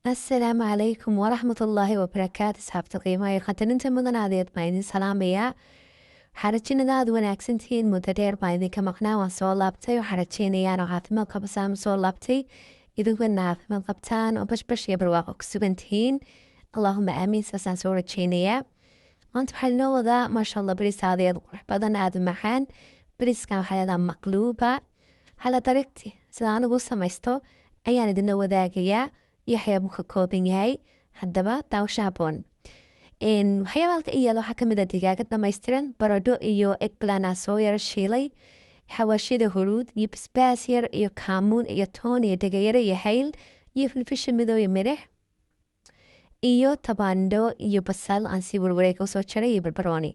السلام عليكم ورحمة الله وbarakaatu asxaabta qiimaha khataninta mudanadeed baan idin salaamayaa. Waxaan rajeynayaa wanaagsantihiin muddo dheer baan idinka maqnaa waan soo laabtay waxaan rajeynayaa caafimaad qabsaan soo laabtay idinkuna caafimaad qabtaan oo bashbash iyo barwaaqo ku sugan tihiin. Allahumma aamiin saasaan soo rajeynayaa. Maanta waxaan inoo wadaa maasha Allah baris aadeed qurux badan aad u macaan. Bariskan waxaa leedahay maqluuba hala dariiqti sida anigu samaysto ayaan idin wadaagayaa. Waxyaabo ka kooban yahay haddaba daawasho habboon waxyaabalka iyada waxaa kamid ah digaaga dhamaystiran baradho iyo eggplant soo yara shiilay xawaashida huruud iyo basbaas yar iyo kaamuun iyo toon iyo dhagayaro iyo hayl iyo filfisha madow iyo milix iyo tabaandho iyo basal aan si warwareeg usoo jaray iyo barbarooni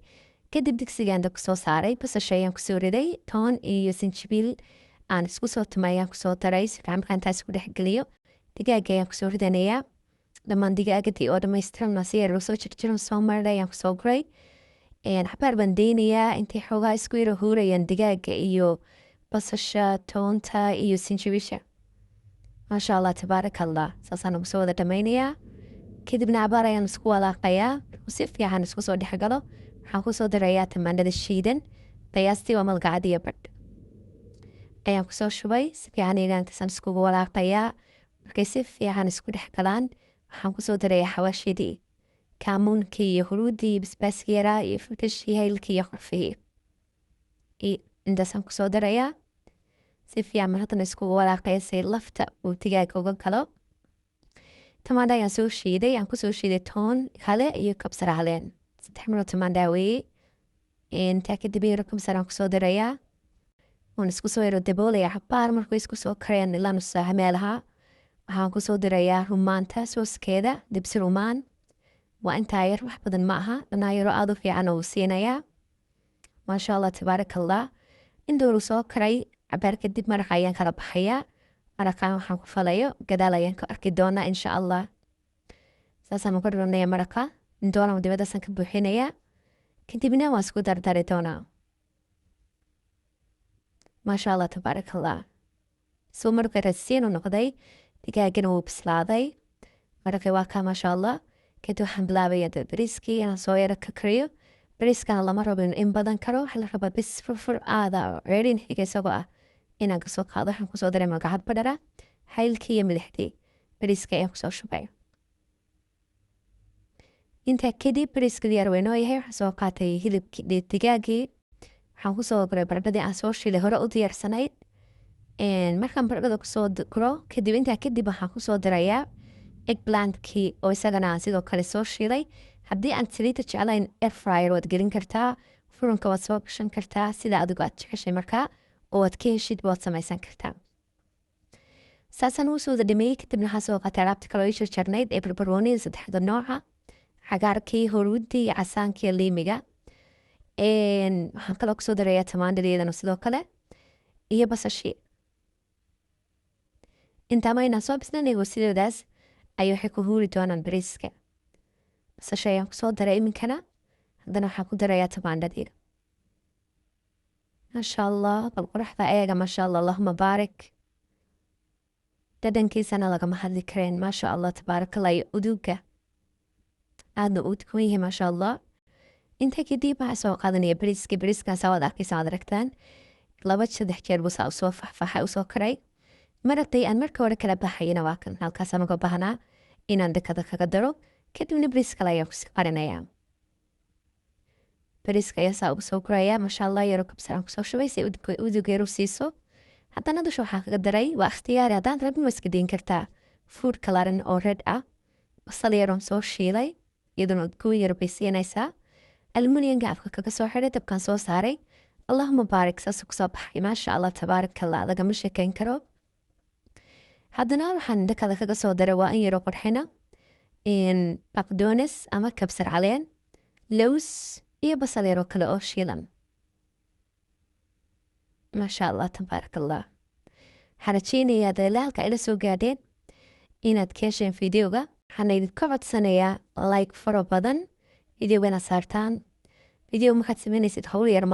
kadib digsigaan dab kusoo saaray basasha ayaan kusoo riday toon iyo sinjibiil aan isku soo tumay ayaan kusoo daray si fiican markaan taas ku dhexgeliyo digaaga ayaan kusoo ridanayaa dhammaan digaagadii oo dhamaystiran si yar soo jirjiran soo maray ayaan kusoo guray xabaar baan deynayaa intay xoogaa isku yara huurayaan digaaga iyo basasha toonta iyo sinjibiisha maasha Allah tabaaraka Allah saasaan ugu soo wada dhamaynayaa kadibna cabaar ayaan isku walaaqayaa si fiican isku soo dhexgalo waxaan kusoo darayaa tamaandhada shiidan qiyaastii waa malgacad iyo badh ayaan kusoo shubay si fiican intaasaan iskugu walaaqayaa markay si fiican isku dhex galaan waxaan kusoo darayaa xawaashidii kaamuunkii iyo huruudii iyo basbaaskii yaraa iyo filfishii haylkii iyo qorfihii intaasaan kusoo darayaa si fiican mar haddana iskugu walaaqaya si lafta uu digaaga uga galo tamaandho ayaan soo shiiday aan kusoo shiiday toon kale iyo kabsar caleen 3 miro tamaandho weeye intaa kadib yaro kabsar aan kusoo darayaa waan isku soo yaro daboolaya xabaar markuu isku soo karayaan ilaa nus saaca meelaha waxaan kusoo dirayaa rumaanta sooskeeda dibsi rumaan waa intaa yar wax badan ma aha dhanaa yaro aad u fiican oo siinayaa maasha Allah tabaaraka Allah indhow soo karay cabaar kadib maraqa ayaan kala baxayaa maraqaan waxaan ku falayo gadaal ayaan ka arki doonaa insha Allah saasaan uga dhiganayaa maraqa indoona dibadaasan ka buuxinayaa kadibna waan isku dardari doonaa maasha Allah tabaaraka Allah soo markay rasiin u noqday digaagana wuu bislaaday maraqii waa kaa maasha Allah kadib waxaan bilaabayaa bariiskii inaan soo yara ka kariyo bariiskana lama rabo in badan karo waxaa la rabaa bis furfur aada ceerin xiga isagoo ah inaan kasoo qaado waxaan kusoo daray magacad badhara haylkii iyo milixdii bariiska ayaan kusoo shubay intaa kadib bariiska diyaar weynoo yahay waxaan soo qaatay hilibkii digaagii waxaan kusoo guray baradhadii aan soo shiilay hore u diyaarsanayd markaan baradhada kusoo guro kadib intaa kadib waxaan kusoo darayaa eggplantkii oo isagana aan sidoo kale soo shiilay haddii aan saliidda jeclayn air fryer waad gelin kartaa furunka waad soo gashan kartaa sida adigu aad jeceshay markaa oo waad ka heshid waad samaysan kartaa saasaan uu soo dhameeyey kadibna waxaan soo qaatay alaabta kale oo ii jarjarnayd ee barbaroonida 3 nooca cagaarkii huruudii iyo casaankii iyo liimiga waxaan kaloo kusoo darayaa tamaandhadeedana sidoo kale iyo basashii intaama inaan soo bisnanayo sidoodaas ayay waxay ku huuri doonaan bariiska basasha ayaan kusoo daray iminkana haddana waxaan ku darayaa tamaandhadii maasha Allah bal quruxda eega maasha Allah Allahumma baarik dhadhankiisana lagama hadli kareen maasha Allah tabaaraka Allah iyo uduga aadna u udgoon yahay maasha Allah inta kadib waxaan soo qaadanaya bariiskan saa wada arkaysa aad aragtaan 2-3 jeer buu saa usoo faxfaxay usoo karay maraqii aan marka hore kala baxayna waa kan halkaas aan uga baahnaa inaan dakada kaga daro kadibna bariis kale ayaan kusii qarinayaa bariiska ayaa saa ugu soo gurayaa maasha Allah yaro kabsar aan kusoo shubay si udugeeru siiso haddana dusha waxaan kaga daray waa ikhtiyaari haddaan rabin waa iska dayn kartaa food coloring oo red ah basal yaroon soo shiilay iyaduna udgoon yaro bay siinaysaa almuniyanka afka kaga soo xiray dabkaan soo saaray Allahumma baarik saas kusoo baxay maasha Allah tabaaraka Allah lagama sheekayn karo haddana waxaan dakada kaga soo daray waa in yaroo qurxina baqdoonis ama kabsar caleen lows iyo basal yaroo kale oo shiilan maasha Allah tabaaraka Allah waxaan rajeynayaa dalaalka ila soo gaadheen inaad ka hesheen fideoga waxaan idinka codsanayaa like faro badan video inaad saartaan video markaad samaynaysid hawl yar